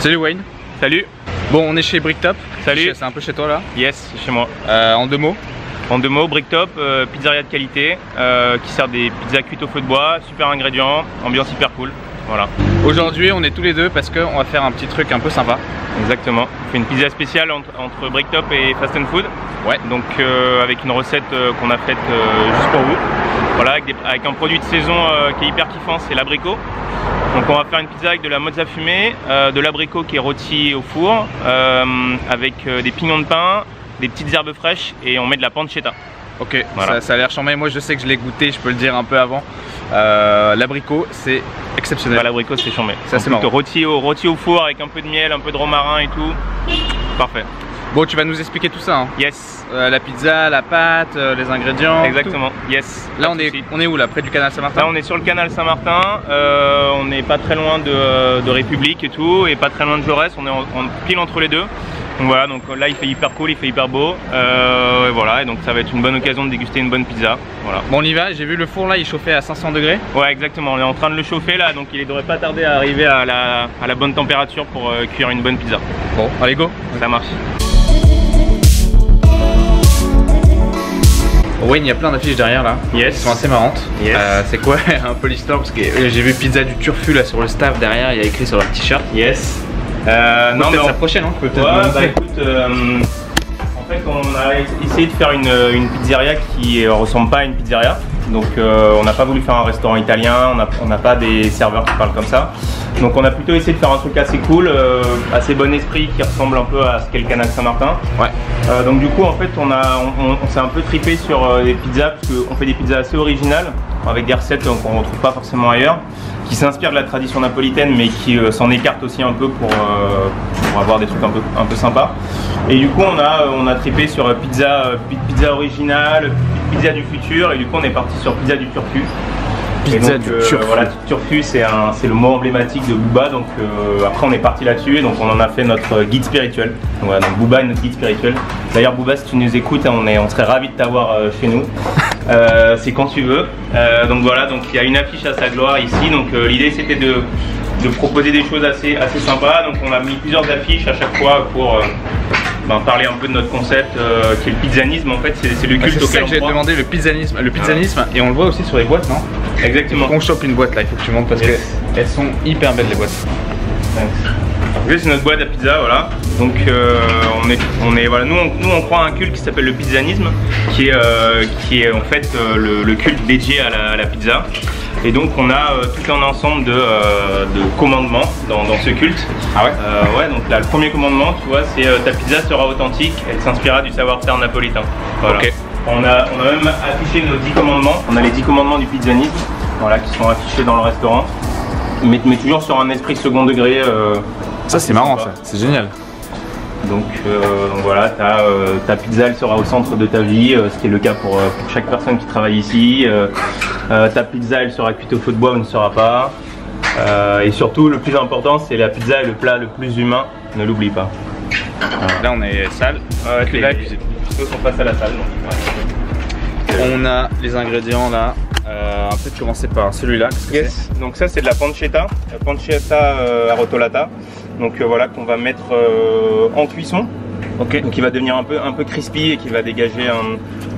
Salut Wayne. Salut. Bon, on est chez Bricktop. Salut. C'est un peu chez toi là? Yes, chez moi. En deux mots? En deux mots, Bricktop, pizzeria de qualité qui sert des pizzas cuites au feu de bois, super ingrédients, ambiance hyper cool. Voilà. Aujourd'hui, on est tous les deux parce qu'on va faire un petit truc un peu sympa. Exactement. On fait une pizza spéciale entre Bricktop et Fast & Food. Ouais. Donc avec une recette qu'on a faite juste pour vous. Voilà, avec un produit de saison qui est hyper kiffant, c'est l'abricot. Donc on va faire une pizza avec de la mozza fumée, de l'abricot qui est rôti au four, avec des pignons de pain, des petites herbes fraîches et on met de la pancetta. Ok, voilà. ça a l'air charmé. Moi je sais que je l'ai goûté, je peux le dire un peu avant. L'abricot c'est exceptionnel. Bah, l'abricot c'est chambé. Ça c'est marrant. Rôti au four avec un peu de miel, un peu de romarin et tout. Parfait. Bon, tu vas nous expliquer tout ça hein. Yes. La pizza, la pâte, les ingrédients. Exactement, tout. yes. Là on est où là? Près du canal Saint-Martin? Là on est sur le canal Saint-Martin, on n'est pas très loin de République et tout, et pas très loin de Jaurès, on est pile entre les deux. Donc voilà, donc là il fait hyper cool, il fait hyper beau, et voilà, et donc ça va être une bonne occasion de déguster une bonne pizza. Voilà. Bon, on y va, j'ai vu le four là, il chauffait à 500 degrés. Ouais, exactement, on est en train de le chauffer là, donc il ne devrait pas tarder à arriver à la bonne température pour cuire une bonne pizza. Bon, allez go. Ça marche. Wayne, il y a plein d'affiches derrière là. Yes. Qui sont assez marrantes. Yes. C'est quoi un Polystore? Parce que j'ai vu pizza du Turfu là sur le staff derrière, il y a écrit sur leur t-shirt. Yes. Non, peut-être sa prochaine, hein. Ouais, bah écoute, en fait on a essayé de faire une pizzeria qui ressemble pas à une pizzeria. Donc on n'a pas voulu faire un restaurant italien, on n'a pas des serveurs qui parlent comme ça. Donc on a plutôt essayé de faire un truc assez cool, assez bon esprit, qui ressemble un peu à ce qu'est le canal Saint-Martin. Ouais. Donc du coup en fait on s'est un peu tripé sur les pizzas, parce qu'on fait des pizzas assez originales, avec des recettes qu'on ne retrouve pas forcément ailleurs, qui s'inspirent de la tradition napolitaine mais qui s'en écartent aussi un peu pour avoir des trucs un peu sympas. Et du coup on a tripé sur pizza originale, pizza du futur, et du coup on est parti sur pizza du Turfu. Pizza du Turfu. Voilà, Turfu c'est le mot emblématique de Booba, donc après on est parti là-dessus et donc on en a fait notre guide spirituel. Donc, voilà, donc Booba est notre guide spirituel. D'ailleurs Booba, si tu nous écoutes, on serait ravis de t'avoir chez nous. C'est quand tu veux. Donc voilà, donc il y a une affiche à sa gloire ici. Donc l'idée c'était de proposer des choses assez sympas. Donc on a mis plusieurs affiches à chaque fois pour parler un peu de notre concept qui est le pizzanisme. En fait c'est le culte auquel on j'ai croit. demandé, le pizzanisme, et on le voit aussi sur les boîtes, non? Exactement. On chope une boîte là, il faut que tu montes parce qu'elles sont hyper belles les boîtes. C'est notre boîte à pizza, voilà. Donc voilà, nous on croit à un culte qui s'appelle le pizzanisme, qui est en fait le culte dédié à la pizza. Et donc on a tout un ensemble de commandements dans ce culte. Ah ouais? Ouais, donc là le premier commandement, tu vois, c'est ta pizza sera authentique, elle s'inspirera du savoir-faire napolitain. Voilà. Okay. On a même affiché nos 10 commandements. On a les 10 commandements du pizzanisme, voilà, qui sont affichés dans le restaurant, mais toujours sur un esprit second degré. Ça c'est marrant, ça, c'est génial. Donc voilà, ta pizza elle sera au centre de ta vie, ce qui est le cas pour chaque personne qui travaille ici. Ta pizza elle sera cuite au feu de bois ou ne sera pas. Et surtout le plus important, c'est la pizza est le plat le plus humain, ne l'oublie pas. Là on est salle, les plutôt sont face à la salle. Donc, on a les ingrédients là. On peut commencer par celui-là. Yes. Donc ça c'est de la pancetta arrotolata. Donc voilà, qu'on va mettre en cuisson. Ok. Donc il va devenir un peu crispy et qui va dégager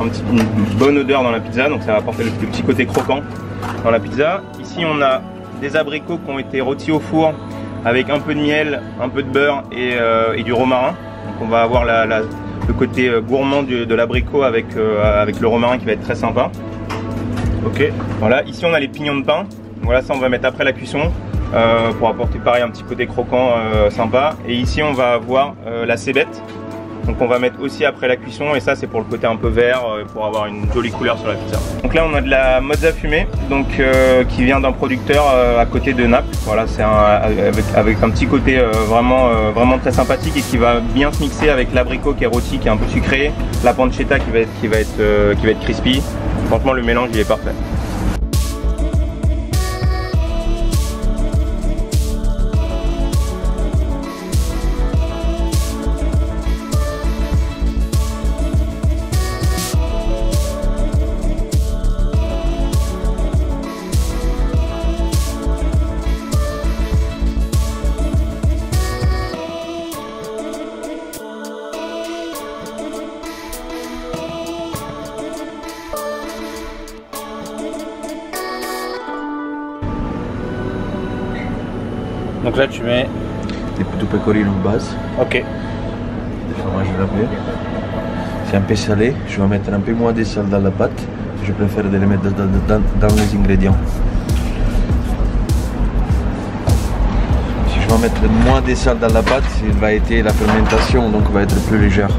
une bonne odeur dans la pizza. Donc ça va apporter le petit côté croquant dans la pizza. Ici on a des abricots qui ont été rôtis au four avec un peu de miel, un peu de beurre et du romarin. Donc on va avoir le côté gourmand de l'abricot avec le romarin qui va être très sympa. Ok. Voilà, ici on a les pignons de pain. Voilà, ça on va mettre après la cuisson. Pour apporter pareil un petit côté croquant sympa. Et ici on va avoir la cébette, donc on va mettre aussi après la cuisson, et ça c'est pour le côté un peu vert, pour avoir une jolie couleur sur la pizza. Donc là on a de la mozza fumée, donc qui vient d'un producteur à côté de Naples. Voilà, c'est avec un petit côté vraiment très sympathique, et qui va bien se mixer avec l'abricot qui est rôti, qui est un peu sucré, la pancetta qui va être crispy. Franchement le mélange il est parfait. Donc là tu mets du pecorino base, ok. du fromage râpé. C'est un peu salé, je vais mettre un peu moins de sel dans la pâte. Je préfère de les mettre dans les ingrédients. Si je vais mettre moins de sel dans la pâte, il va être la fermentation, donc va être plus légère.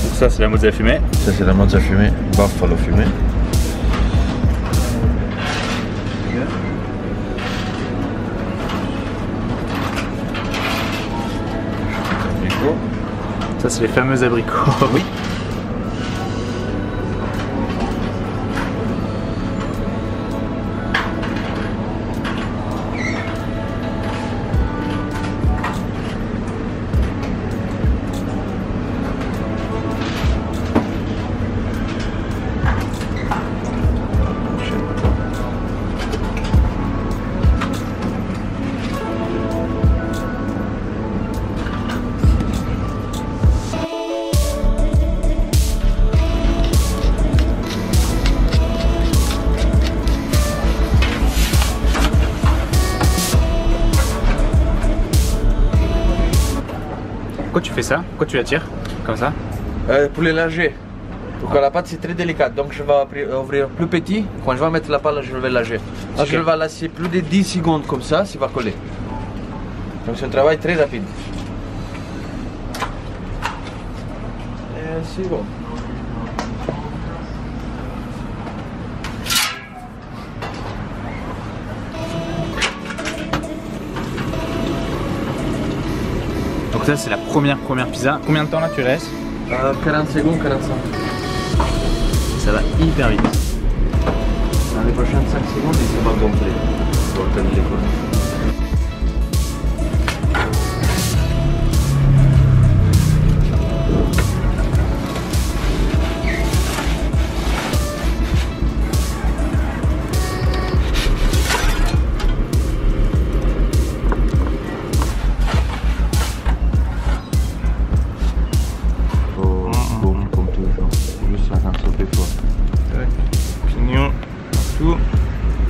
Donc ça c'est la mozza fumée. Ça c'est la mozza fumée, buffalo fumé. Ça c'est les fameux abricots. Oui. Pourquoi tu fais ça? Pourquoi tu la tires comme ça? Pour les langer. Donc la pâte c'est très délicate, donc je vais ouvrir plus petit. Quand je vais mettre la pâte, je vais langer. Si Okay. je vais laisser plus de 10 secondes comme ça va coller. Donc c'est un travail très rapide. Et c'est bon. Donc ça c'est la première pizza. Combien de temps là tu restes? 40 secondes, 45. Ça va hyper vite. Dans les prochaines 5 secondes, il va gonfler. Pour terminer les coller. Pignon, tout.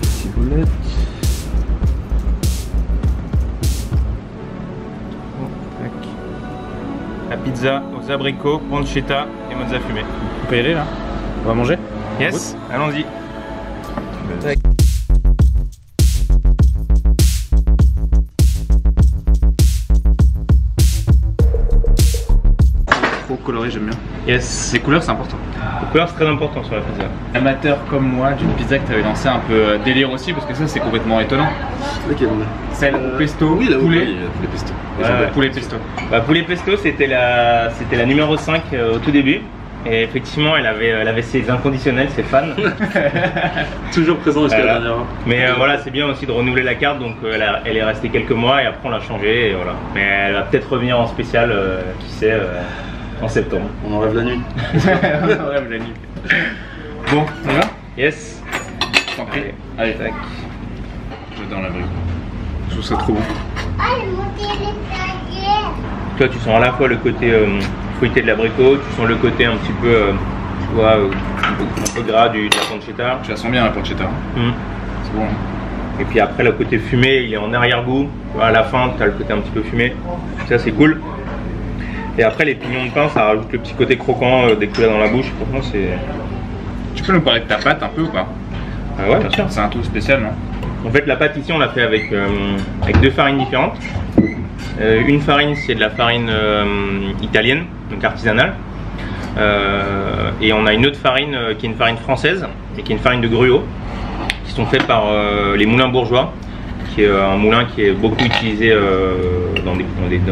Ciboulette. La pizza aux abricots, pancetta et mozza fumée. On peut y aller là? On va manger? Yes, allons-y. Trop coloré, j'aime bien. Yes. Les couleurs c'est important. Les couleurs c'est très important sur la pizza. Amateur comme moi d'une pizza que tu avais lancé un peu délire aussi, parce que ça c'est complètement étonnant. Laquelle on a Celle au pesto, Oui, là, poulet. poulet pesto. Ouais. Poulet pesto. Bah, poulet pesto c'était la numéro 5 au tout début. Et effectivement elle avait ses inconditionnels, ses fans. Toujours présent jusqu'à la dernière heure. Mais voilà, c'est bien aussi de renouveler la carte, donc elle est restée quelques mois et après on l'a changée et voilà. Mais elle va peut-être revenir en spécial, qui sait, en septembre. On en rêve la nuit. On rêve la nuit. Bon, on y va? Yes. Je t'en prie. Allez. Allez, tac. J'adore l'abricot. Je trouve ça trop bon. Toi tu sens à la fois le côté fruité de l'abricot, tu sens le côté un petit peu, tu vois, un peu gras de la pancetta. Tu la sens bien la pancetta. C'est bon. Et puis après le côté fumé, il est en arrière-goût. Tu vois, à la fin, tu as le côté un petit peu fumé. Ça c'est cool. Et après les pignons de pain, ça rajoute le petit côté croquant dès que tu l'as dans la bouche. Franchement c'est... Tu peux nous parler de ta pâte un peu ou pas? Ah ouais, bien sûr. C'est un tout spécial, non? En fait la pâte ici on l'a fait avec deux farines différentes. Une farine c'est de la farine italienne, donc artisanale. Et on a une autre farine qui est une farine française et qui est une farine de gruau, qui sont faites par les moulins bourgeois, qui est un moulin qui est beaucoup utilisé dans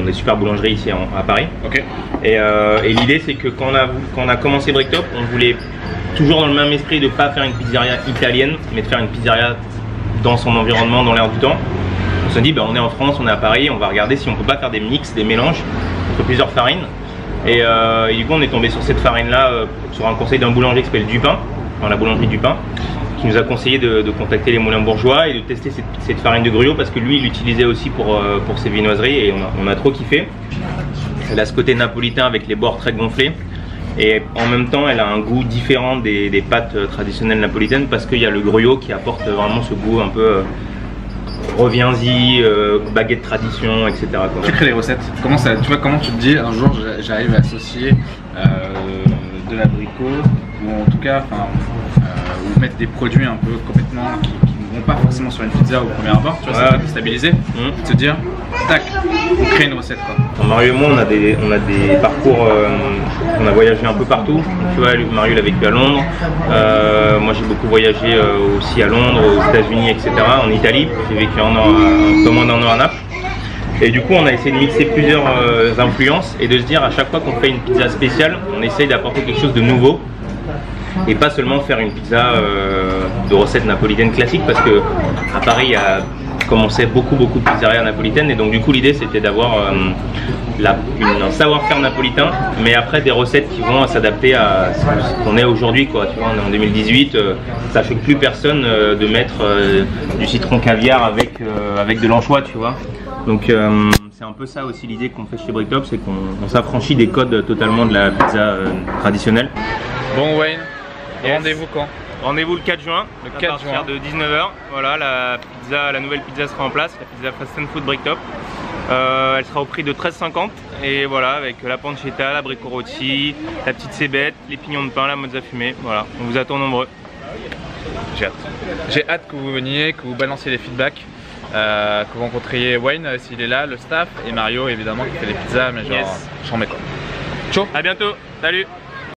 des super boulangeries ici à Paris. Ok. Et l'idée c'est que quand on a commencé Bricktop, on voulait toujours dans le même esprit de ne pas faire une pizzeria italienne, mais de faire une pizzeria dans son environnement, dans l'air du temps. On s'est dit, bah, on est en France, on est à Paris, on va regarder si on peut pas faire des mix, des mélanges entre plusieurs farines. Et du coup, on est tombé sur cette farine-là, sur un conseil d'un boulanger qui s'appelle Dupin, dans la boulangerie Dupin, qui nous a conseillé de contacter les moulins bourgeois et de tester cette farine de gruau parce que lui, il l'utilisait aussi pour ses viennoiseries et on a trop kiffé. Elle a ce côté napolitain avec les bords très gonflés. Et en même temps, elle a un goût différent des pâtes traditionnelles napolitaines parce qu'il y a le gruyot qui apporte vraiment ce goût un peu reviens-y, baguette tradition, etc. Tu crées les recettes. Comment ça, tu vois, comment tu te dis un jour j'arrive à associer de l'abricot ou en tout cas, ou mettre des produits un peu complètement qui ne vont pas forcément sur une pizza au premier abord, tu vois, ça va te stabiliser, te dire, tac, on crée une recette quoi. Mario et moi, on a des parcours, on a voyagé un peu partout. Tu vois, Mario il a vécu à Londres, moi j'ai beaucoup voyagé aussi à Londres, aux États-Unis, etc. En Italie, j'ai vécu un peu moins d'un an à Naples. Et du coup, on a essayé de mixer plusieurs influences et de se dire à chaque fois qu'on fait une pizza spéciale, on essaye d'apporter quelque chose de nouveau. Et pas seulement faire une pizza de recettes napolitaines classiques parce que à Paris il y a commencé beaucoup de pizzerias napolitaines et donc du coup l'idée c'était d'avoir un savoir-faire napolitain mais après des recettes qui vont s'adapter à ce qu'on est aujourd'hui quoi. Tu vois, on est en 2018, ça choque plus personne de mettre du citron caviar avec de l'anchois, tu vois. Donc c'est un peu ça aussi l'idée qu'on fait chez Bricktop, c'est qu'on s'affranchit des codes totalement de la pizza traditionnelle. Bon Wayne, rendez-vous quand? Rendez-vous le 4 juin, à partir de 19h. Voilà, la nouvelle pizza sera en place, la pizza Fast and Food Bricktop. Elle sera au prix de 13,50 et voilà, avec la pancetta, l'abricot rôti, la petite cébette, les pignons de pain, la mozza fumée. Voilà, on vous attend nombreux. J'ai hâte. J'ai hâte que vous veniez, que vous balanciez les feedbacks, que vous rencontriez Wayne s'il est là, le staff et Mario évidemment qui fait les pizzas, mais genre j'en mets quoi. Ciao. À bientôt, salut.